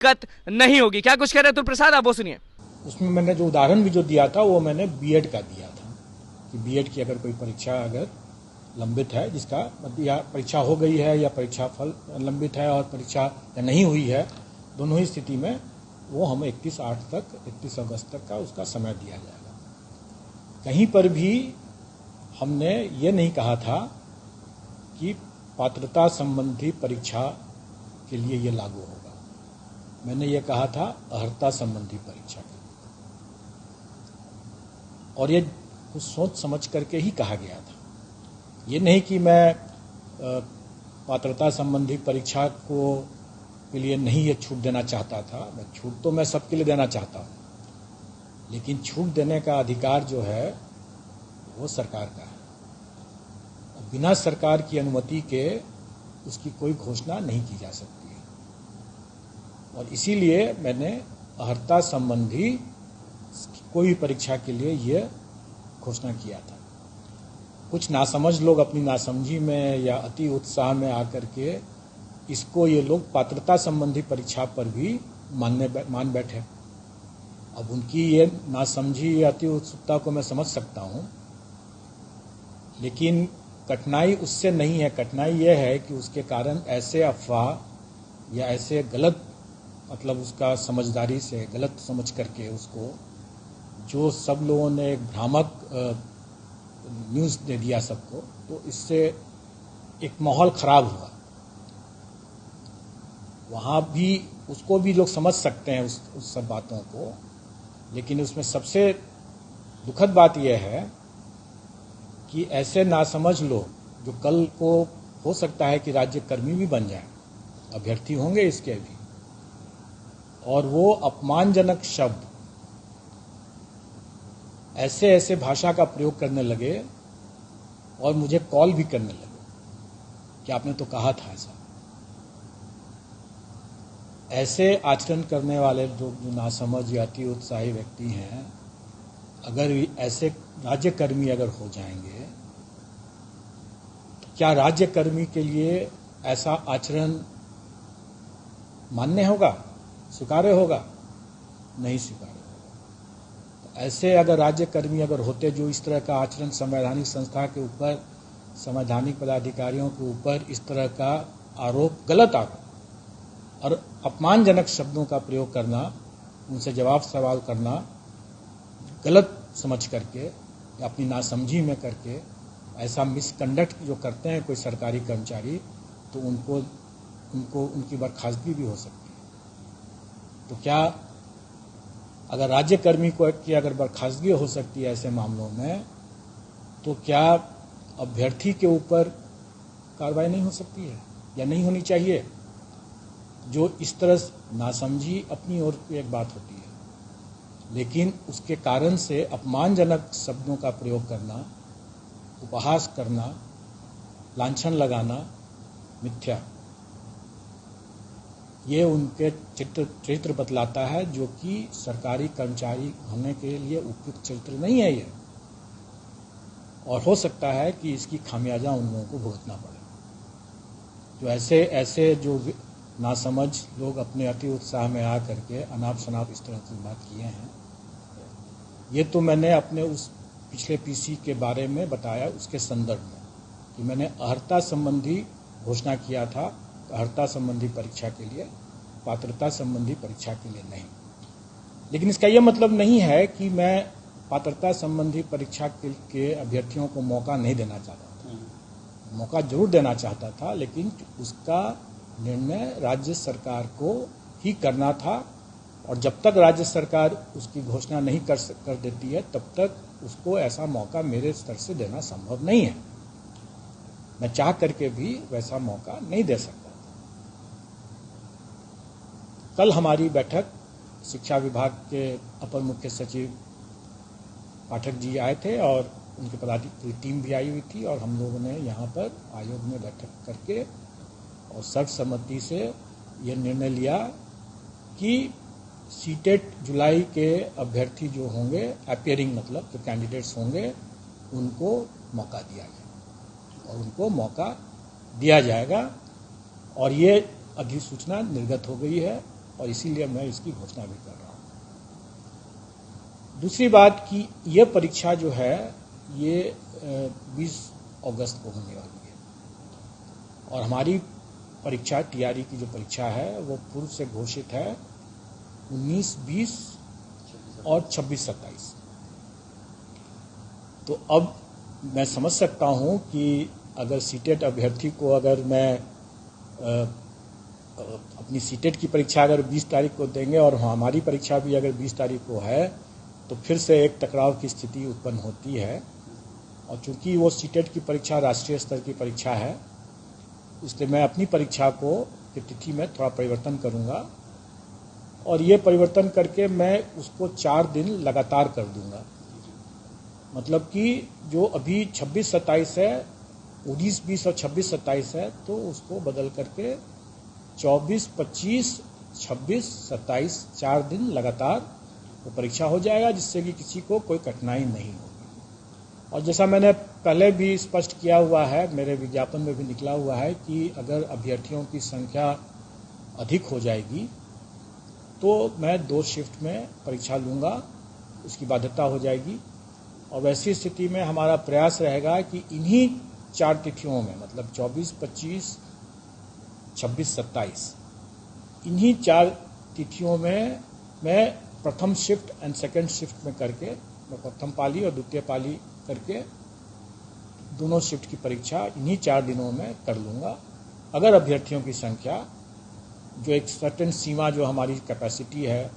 दिक्कत नहीं होगी। क्या कुछ कह रहे हैं प्रसाद, आप वो सुनिए। उसमें मैंने जो उदाहरण भी जो दिया था वो मैंने बीएड का दिया था कि बीएड की अगर कोई परीक्षा अगर लंबित है, जिसका या परीक्षा हो गई है या परीक्षा फल लंबित है और परीक्षा या नहीं हुई है, दोनों ही स्थिति में वो हमें 31 अगस्त तक का उसका समय दिया जाएगा। कहीं पर भी हमने ये नहीं कहा था कि पात्रता संबंधी परीक्षा के लिए ये लागू होगा। मैंने ये कहा था अर्हता संबंधी परीक्षा के लिए, और ये कुछ सोच समझ करके ही कहा गया था। ये नहीं कि मैं पात्रता संबंधी परीक्षा के लिए नहीं ये छूट देना चाहता था। मैं छूट तो मैं सबके लिए देना चाहता हूँ, लेकिन छूट देने का अधिकार जो है वो सरकार का है। बिना सरकार की अनुमति के उसकी कोई घोषणा नहीं की जा सकती है, और इसीलिए मैंने अर्हता संबंधी कोई भी परीक्षा के लिए ये घोषणा किया था। कुछ नासमझ लोग अपनी नासमझी में या अति उत्साह में आकर के इसको ये लोग पात्रता संबंधी परीक्षा पर भी मान बैठे। अब उनकी ये नासमझी या अति उत्सुकता को मैं समझ सकता हूँ, लेकिन कठिनाई उससे नहीं है। कठिनाई यह है कि उसके कारण ऐसे अफवाह या ऐसे गलत, मतलब उसका समझदारी से गलत समझ करके उसको, जो सब लोगों ने एक भ्रामक न्यूज़ दे दिया सबको, तो इससे एक माहौल खराब हुआ। वहाँ भी उसको भी लोग समझ सकते हैं उस सब बातों को, लेकिन उसमें सबसे दुखद बात यह है कि ऐसे नासमझ लोग जो कल को हो सकता है कि राज्यकर्मी भी बन जाए, अभ्यर्थी होंगे इसके भी, और वो अपमानजनक शब्द ऐसे ऐसे भाषा का प्रयोग करने लगे और मुझे कॉल भी करने लगे कि आपने तो कहा था ऐसा। ऐसे आचरण करने वाले जो नासमझ या अति उत्साही व्यक्ति हैं, अगर ऐसे राज्यकर्मी अगर हो जाएंगे, तो क्या राज्यकर्मी के लिए ऐसा आचरण मान्य होगा, स्वीकार्य होगा? नहीं स्वीकार्य होगा। तो ऐसे अगर राज्यकर्मी अगर होते जो इस तरह का आचरण संवैधानिक संस्था के ऊपर, संवैधानिक पदाधिकारियों के ऊपर इस तरह का आरोप, गलत आरोप और अपमानजनक शब्दों का प्रयोग करना, उनसे जवाब सवाल करना गलत समझ करके या अपनी नासमझी में करके ऐसा मिसकंडक्ट जो करते हैं कोई सरकारी कर्मचारी, तो उनको उनकी बर्खास्तगी भी हो सकती है। तो क्या अगर राज्यकर्मी की अगर बर्खास्तगी हो सकती है ऐसे मामलों में, तो क्या अभ्यर्थी के ऊपर कार्रवाई नहीं हो सकती है या नहीं होनी चाहिए? जो इस तरह नासमझी अपनी ओर की एक बात होती है, लेकिन उसके कारण से अपमानजनक शब्दों का प्रयोग करना, उपहास करना, लांछन लगाना मिथ्या, ये उनके चरित्र बतलाता है, जो कि सरकारी कर्मचारी होने के लिए उपयुक्त चरित्र नहीं है ये, और हो सकता है कि इसकी खामियाजा उन लोगों को भुगतना पड़े। जो ऐसे जो नासमझ लोग अपने अति उत्साह में आ करके अनाप शनाप इस तरह की बात किए हैं, ये तो मैंने अपने उस पिछले पीसी के बारे में बताया, उसके संदर्भ में कि मैंने अर्हता संबंधी घोषणा किया था, अर्हता संबंधी परीक्षा के लिए, पात्रता संबंधी परीक्षा के लिए नहीं। लेकिन इसका यह मतलब नहीं है कि मैं पात्रता संबंधी परीक्षा के अभ्यर्थियों को मौका नहीं देना चाहता था। मौका जरूर देना चाहता था, लेकिन उसका निर्णय राज्य सरकार को ही करना था, और जब तक राज्य सरकार उसकी घोषणा नहीं कर देती है, तब तक उसको ऐसा मौका मेरे स्तर से देना संभव नहीं है। मैं चाह करके भी वैसा मौका नहीं दे सकता। कल हमारी बैठक शिक्षा विभाग के अपर मुख्य सचिव पाठक जी आए थे और उनके पदाधिकारी टीम भी आई हुई थी, और हम लोगों ने यहाँ पर आयोग में बैठक करके और सर्वसम्मति से यह निर्णय लिया कि सीटेट जुलाई के अभ्यर्थी जो होंगे, अपीयरिंग मतलब जो कैंडिडेट्स होंगे, उनको मौका दिया जाए और उनको मौका दिया जाएगा। और ये अधिसूचना निर्गत हो गई है और इसीलिए मैं इसकी घोषणा भी कर रहा हूँ। दूसरी बात कि यह परीक्षा जो है ये 20 अगस्त को होने वाली है और हमारी परीक्षा टीआरई की जो परीक्षा है वो पूर्व से घोषित है 19, 20 और 26, 27। तो अब मैं समझ सकता हूं कि अगर सीटेट अभ्यर्थी को अगर मैं अपनी सीटेट की परीक्षा अगर 20 तारीख को देंगे और हमारी परीक्षा भी अगर 20 तारीख को है तो फिर से एक टकराव की स्थिति उत्पन्न होती है। और चूंकि वो सीटेट की परीक्षा राष्ट्रीय स्तर की परीक्षा है इसलिए मैं अपनी परीक्षा को की तिथि में थोड़ा परिवर्तन करूंगा और ये परिवर्तन करके मैं उसको 4 दिन लगातार कर दूंगा। मतलब कि जो अभी 26, 27 है, 19, 20 और 26, 27 है तो उसको बदल करके 24, 25, 26, 27 4 दिन लगातार वो परीक्षा हो जाएगा जिससे कि किसी को कोई कठिनाई नहीं होगी। और जैसा मैंने पहले भी स्पष्ट किया हुआ है, मेरे विज्ञापन में भी निकला हुआ है कि अगर अभ्यर्थियों की संख्या अधिक हो जाएगी तो मैं 2 शिफ्ट में परीक्षा लूँगा, उसकी बाध्यता हो जाएगी। और वैसी स्थिति में हमारा प्रयास रहेगा कि इन्हीं 4 तिथियों में मतलब 24, 25, 26, 27 इन्हीं 4 तिथियों में मैं प्रथम शिफ्ट एंड सेकंड शिफ्ट में करके मैं प्रथम पाली और द्वितीय पाली करके दोनों शिफ्ट की परीक्षा इन्हीं 4 दिनों में कर लूँगा। अगर अभ्यर्थियों की संख्या जो एक सर्टेन सीमा जो हमारी कैपेसिटी है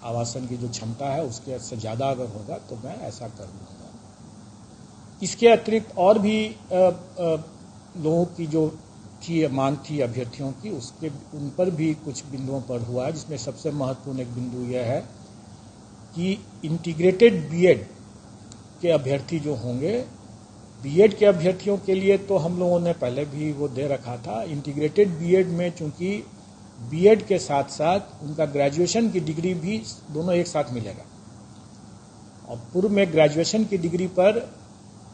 आवासन की जो क्षमता है उसके से ज़्यादा अगर होगा तो मैं ऐसा कर लूँगा। इसके अतिरिक्त और भी लोगों की जो थी मांग थी अभ्यर्थियों की उसके उन पर भी कुछ बिंदुओं पर हुआ है, जिसमें सबसे महत्वपूर्ण एक बिंदु यह है कि इंटीग्रेटेड बीएड के अभ्यर्थी जो होंगे, बीएड के अभ्यर्थियों के लिए तो हम लोगों ने पहले भी वो दे रखा था। इंटीग्रेटेड बीएड में चूंकि बीएड के साथ साथ उनका ग्रेजुएशन की डिग्री भी दोनों एक साथ मिलेगा और पूर्व में ग्रेजुएशन की डिग्री पर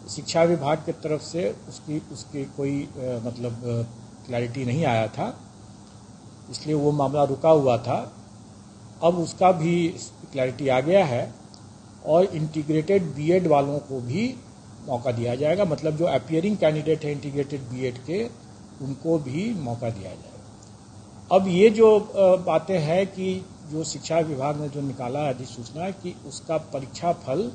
शिक्षा विभाग की तरफ से उसकी कोई मतलब क्लैरिटी नहीं आया था, इसलिए वो मामला रुका हुआ था। अब उसका भी क्लैरिटी आ गया है और इंटीग्रेटेड बीएड वालों को भी मौका दिया जाएगा। मतलब जो अपीयरिंग कैंडिडेट है इंटीग्रेटेड बीएड के उनको भी मौका दिया जाएगा। अब ये जो बातें हैं कि जो शिक्षा विभाग ने जो निकाला है अधिसूचना कि उसका परीक्षा फल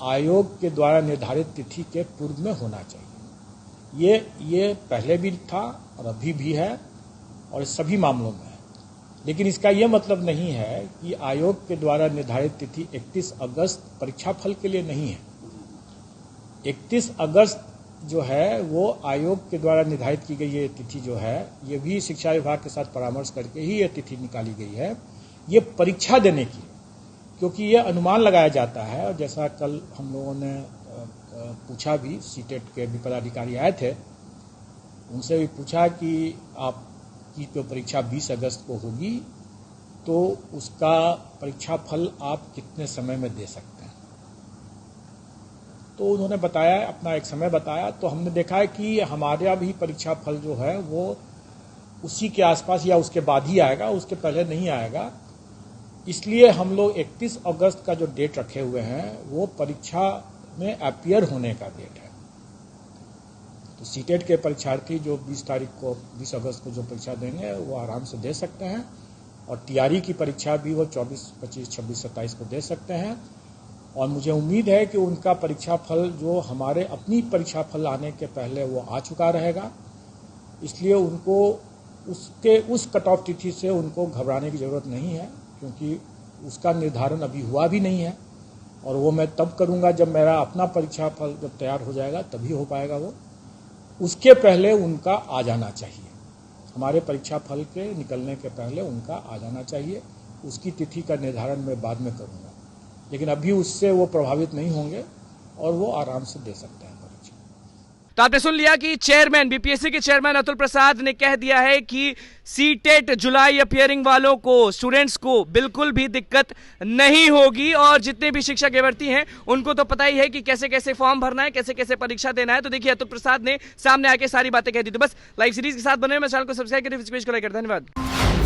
आयोग के द्वारा निर्धारित तिथि के पूर्व में होना चाहिए। ये पहले भी था और अभी भी है और सभी मामलों में है। लेकिन इसका यह मतलब नहीं है कि आयोग के द्वारा निर्धारित तिथि 31 अगस्त परीक्षा फल के लिए नहीं है। 31 अगस्त जो है वो आयोग के द्वारा निर्धारित की गई ये तिथि जो है ये भी शिक्षा विभाग के साथ परामर्श करके ही ये तिथि निकाली गई है, ये परीक्षा देने की, क्योंकि ये अनुमान लगाया जाता है। और जैसा कल हम लोगों ने पूछा भी, सीटेट के भी पदाधिकारी आए थे, उनसे भी पूछा कि आपकी जो परीक्षा 20 अगस्त को होगी तो उसका परीक्षा फल आप कितने समय में दे सकते हैं। तो उन्होंने बताया, अपना एक समय बताया। तो हमने देखा है कि हमारा भी परीक्षा फल जो है वो उसी के आसपास या उसके बाद ही आएगा, उसके पहले नहीं आएगा। इसलिए हम लोग 31 अगस्त का जो डेट रखे हुए हैं वो परीक्षा में अपीयर होने का डेट है। तो सीटेट के परीक्षार्थी जो 20 अगस्त को जो परीक्षा देंगे वो आराम से दे सकते हैं और टीआरई की परीक्षा भी वो 24, 25, 26, 27 को दे सकते हैं। और मुझे उम्मीद है कि उनका परीक्षा फल जो हमारे अपनी परीक्षा फल आने के पहले वो आ चुका रहेगा, इसलिए उनको उस कट ऑफ तिथि से उनको घबराने की ज़रूरत नहीं है, क्योंकि उसका निर्धारण अभी हुआ भी नहीं है और वो मैं तब करूंगा जब मेरा अपना परीक्षा फल जब तैयार हो जाएगा तभी हो पाएगा वो। उसके पहले उनका आ जाना चाहिए, हमारे परीक्षा फल के निकलने के पहले उनका आ जाना चाहिए। उसकी तिथि का निर्धारण मैं बाद में करूंगा, लेकिन अभी उससे वो प्रभावित नहीं होंगे और वो आराम से दे सकते हैं परीक्षा। तो आपने सुन लिया कि चेयरमैन, बीपीएससी के चेयरमैन अतुल प्रसाद ने कह दिया है कि सीटेट जुलाई अपीयरिंग वालों को, स्टूडेंट्स को बिल्कुल भी दिक्कत नहीं होगी। और जितने भी शिक्षक अभ्यर्थी हैं उनको तो पता ही है कि कैसे कैसे फॉर्म भरना है, कैसे कैसे परीक्षा देना है। तो देखिए अतुल प्रसाद ने सामने आके सारी बातें कह दी। तो बस लाइव सीरीज के साथ बने, मैं चैनल को सब्सक्राइब करें, धन्यवाद।